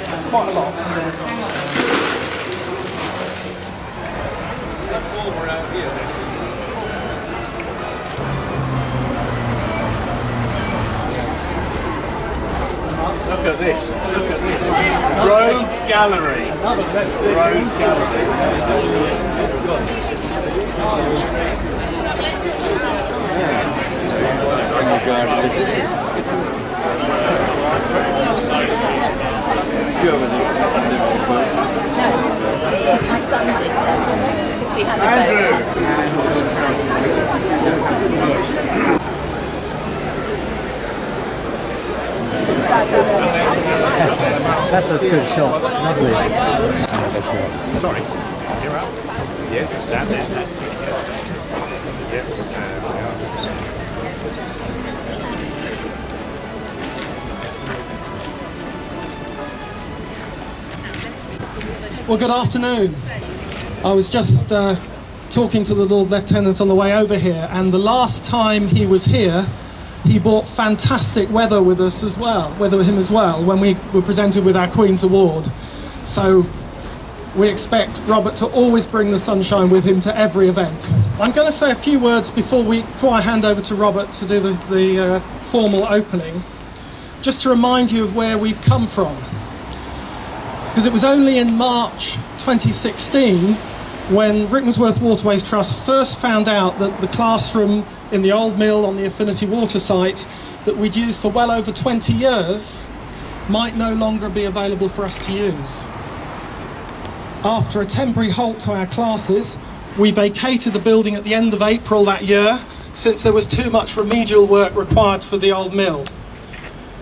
That's quite a lot. Look at this. Look at this. Rose Gallery. Rose Gallery. That's a good shot. Lovely. Sorry. You're up. Yeah, just stand there. Well, good afternoon. I was just talking to the Lord Lieutenant on the way over here, and the last time he was here, he brought fantastic weather with us as well, when we were presented with our Queen's Award. So we expect Robert to always bring the sunshine with him to every event. I'm going to say a few words before I hand over to Robert to do the formal opening, just to remind you of where we've come from. Because it was only in March 2016 when Rickmansworth Waterways Trust first found out that the classroom in the old mill on the Affinity Water site that we'd used for well over 20 years might no longer be available for us to use. After a temporary halt to our classes, we vacated the building at the end of April that year, since there was too much remedial work required for the old mill.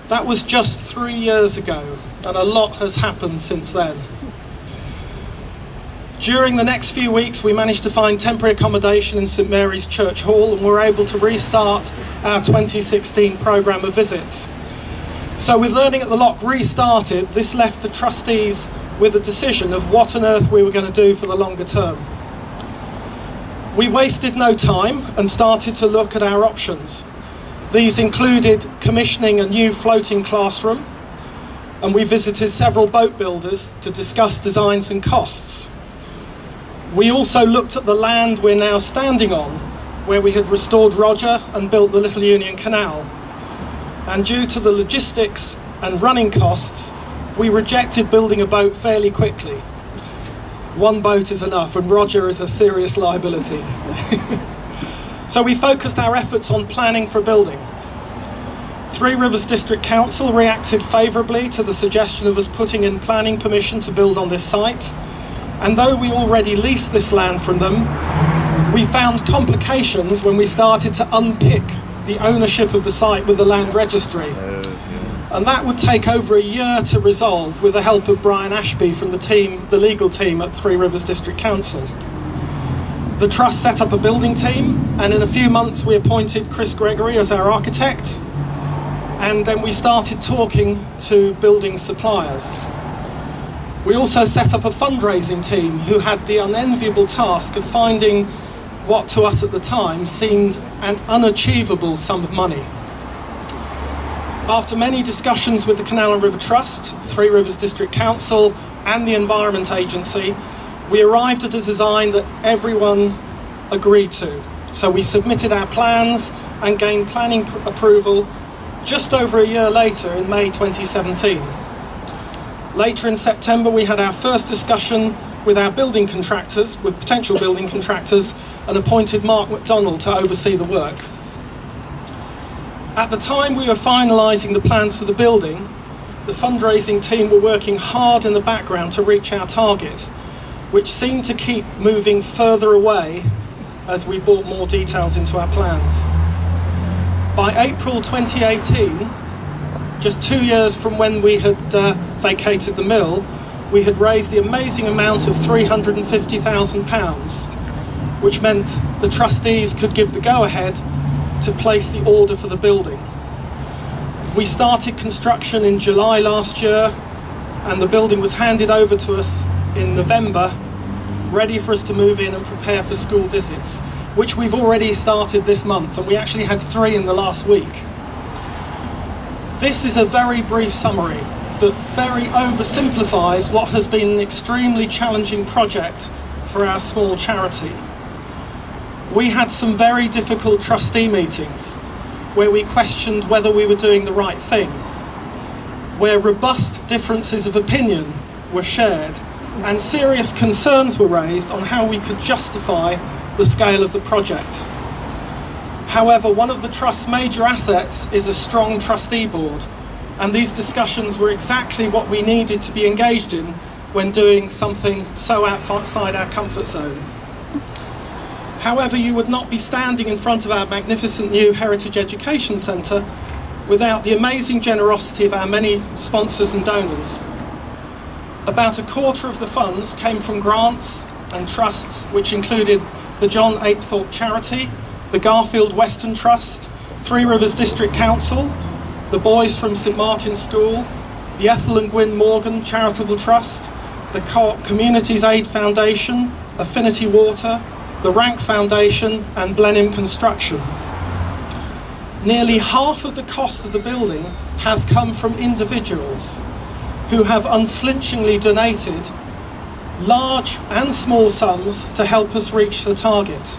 That was just 3 years ago, and a lot has happened since then. During the next few weeks, we managed to find temporary accommodation in St Mary's Church Hall, and were able to restart our 2016 programme of visits. So with Learning at the Lock restarted, this left the trustees with a decision of what on earth we were going to do for the longer term. We wasted no time and started to look at our options. These included commissioning a new floating classroom, and we visited several boat builders to discuss designs and costs. We also looked at the land we're now standing on, where we had restored Roger and built the Little Union Canal. And due to the logistics and running costs, we rejected building a boat fairly quickly. One boat is enough, and Roger is a serious liability. So we focused our efforts on planning for building. Three Rivers District Council reacted favourably to the suggestion of us putting in planning permission to build on this site. And though we already leased this land from them, we found complications when we started to unpick the ownership of the site with the land registry. And that would take over a year to resolve with the help of Brian Ashby from the legal team at Three Rivers District Council. The Trust set up a building team, and in a few months we appointed Chris Gregory as our architect, and then we started talking to building suppliers. We also set up a fundraising team who had the unenviable task of finding what to us at the time seemed an unachievable sum of money. After many discussions with the Canal and River Trust, Three Rivers District Council and the Environment Agency, we arrived at a design that everyone agreed to. So we submitted our plans and gained planning approval just over a year later in May 2017. Later in September, we had our first discussion with our building contractors, with potential building contractors, and appointed Mark McDonald to oversee the work. At the time we were finalising the plans for the building, the fundraising team were working hard in the background to reach our target, which seemed to keep moving further away as we brought more details into our plans. By April 2018, just 2 years from when we had vacated the mill, we had raised the amazing amount of £350,000, which meant the trustees could give the go-ahead to place the order for the building. We started construction in July last year, and the building was handed over to us in November, ready for us to move in and prepare for school visits, which we've already started this month, and we actually had 3 in the last week. This is a very brief summary that very oversimplifies what has been an extremely challenging project for our small charity. We had some very difficult trustee meetings where we questioned whether we were doing the right thing, where robust differences of opinion were shared and serious concerns were raised on how we could justify the scale of the project. However, one of the Trust's major assets is a strong trustee board, and these discussions were exactly what we needed to be engaged in when doing something so outside our comfort zone. However, you would not be standing in front of our magnificent new Heritage Education Centre without the amazing generosity of our many sponsors and donors. About a quarter of the funds came from grants and trusts, which included the John Apethorpe Charity, the Garfield Western Trust, Three Rivers District Council, the boys from St Martin's School, the Ethel and Gwyn Morgan Charitable Trust, the Co-op Communities Aid Foundation, Affinity Water, the Rank Foundation and Blenheim Construction. Nearly half of the cost of the building has come from individuals who have unflinchingly donated large and small sums to help us reach the target.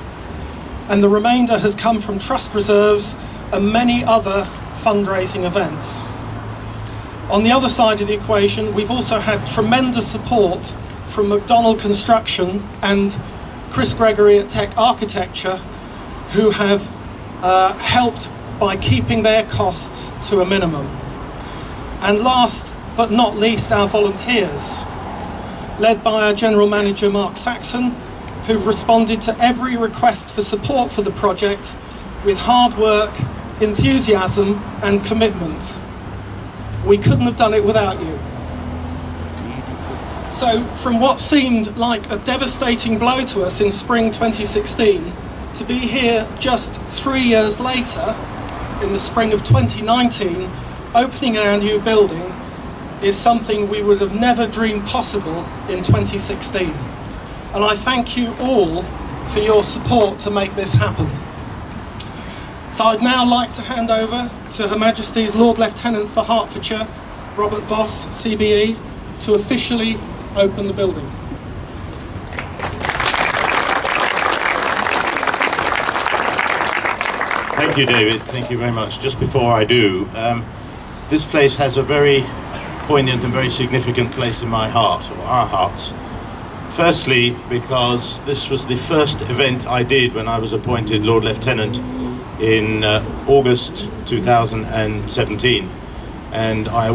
And the remainder has come from trust reserves and many other fundraising events. On the other side of the equation, we've also had tremendous support from McDonald Construction and Chris Gregory at Tech Architecture, who have helped by keeping their costs to a minimum. And last but not least, our volunteers, led by our General Manager Mark Saxon, who've responded to every request for support for the project with hard work, enthusiasm and commitment. We couldn't have done it without you. So from what seemed like a devastating blow to us in spring 2016, to be here just 3 years later, in the spring of 2019, opening our new building is something we would have never dreamed possible in 2016. And I thank you all for your support to make this happen. So I'd now like to hand over to Her Majesty's Lord Lieutenant for Hertfordshire, Robert Voss, CBE, to officially open the building. Thank you, David. Thank you very much. Just before I do, this place has a very poignant and very significant place in my heart, or our hearts. Firstly, because this was the first event I did when I was appointed Lord Lieutenant in August 2017, and I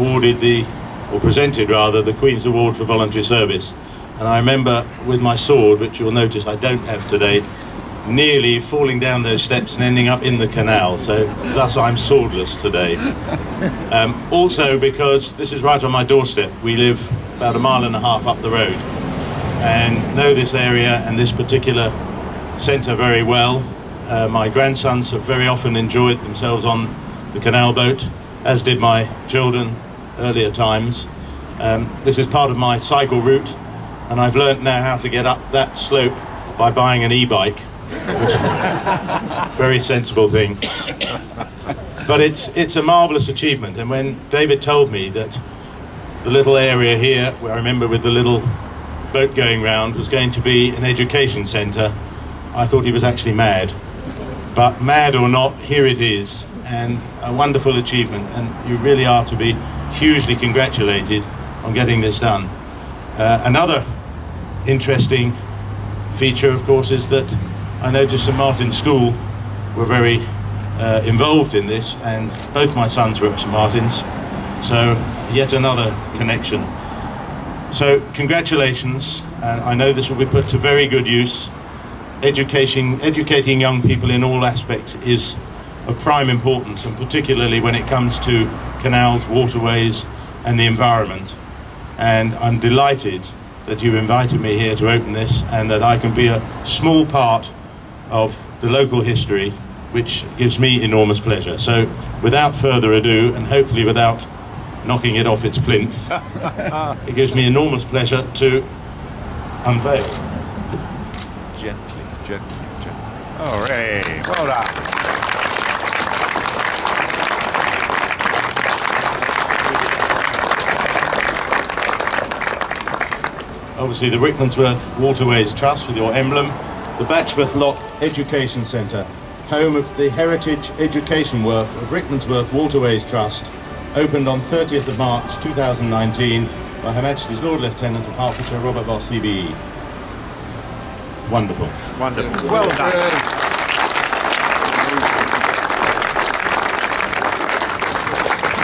presented the Queen's Award for Voluntary Service. And I remember with my sword, which you'll notice I don't have today, nearly falling down those steps and ending up in the canal, so thus I'm swordless today. Also because this is right on my doorstep. We live about 1.5 miles up the road and know this area and this particular centre very well. My grandsons have very often enjoyed themselves on the canal boat, as did my children earlier times. This is part of my cycle route, and I've learnt now how to get up that slope by buying an e-bike, which is a very sensible thing. But it's a marvellous achievement, and when David told me that the little area here, where I remember with the little boat going round, was going to be an education centre, I thought he was actually mad. But mad or not, here it is, and a wonderful achievement, and you really are to be hugely congratulated on getting this done. Another interesting feature, of course, is that I noticed St Martin's School were very involved in this, and both my sons were at St Martin's, so yet another connection. So congratulations, and I know this will be put to very good use. Educating young people in all aspects is of prime importance, and particularly when it comes to canals, waterways and the environment. And I'm delighted that you've invited me here to open this, and that I can be a small part of the local history which gives me enormous pleasure. So without further ado, and hopefully without knocking it off its plinth, it gives me enormous pleasure to unveil. Gently, gently, gently. Hooray! Well done. Obviously the Rickmansworth Waterways Trust with your emblem, the Lord Education Centre, home of the heritage education work of Rickmansworth Waterways Trust, opened on 30th of March 2019 by Her Majesty's Lord Lieutenant of Hertfordshire Robert Voss CBE. Wonderful. Wonderful. Well done.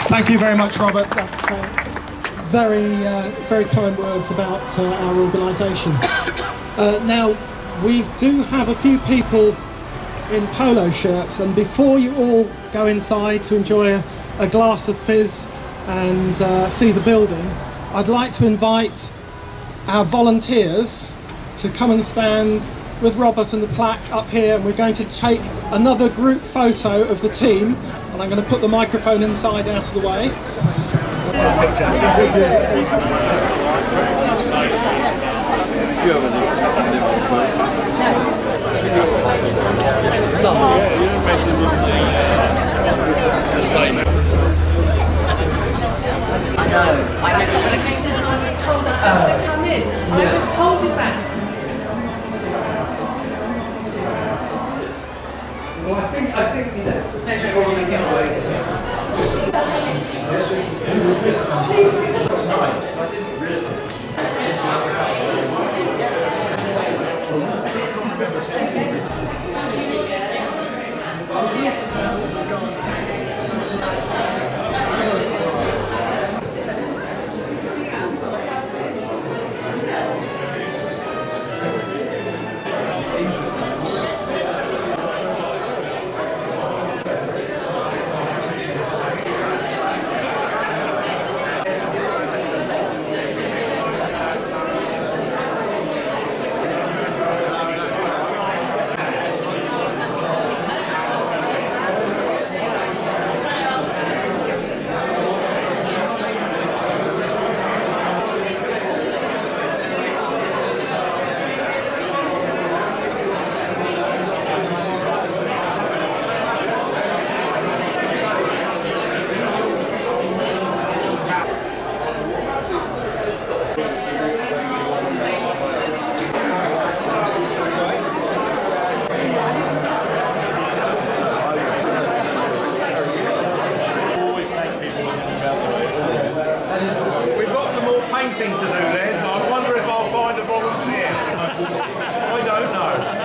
Thank you very much, Robert. That's very kind words about our organisation. Now, we do have a few people in polo shirts, and before you all go inside to enjoy a glass of fizz and see the building, I'd like to invite our volunteers to come and stand with Robert and the plaque up here, and we're going to take another group photo of the team, and I'm going to put the microphone inside out of the way. I was told about it. Well, I think, you know, take that all and get away. Just. Please. That's nice. I didn't realise. To do, Les. I wonder if I'll find a volunteer. I don't know.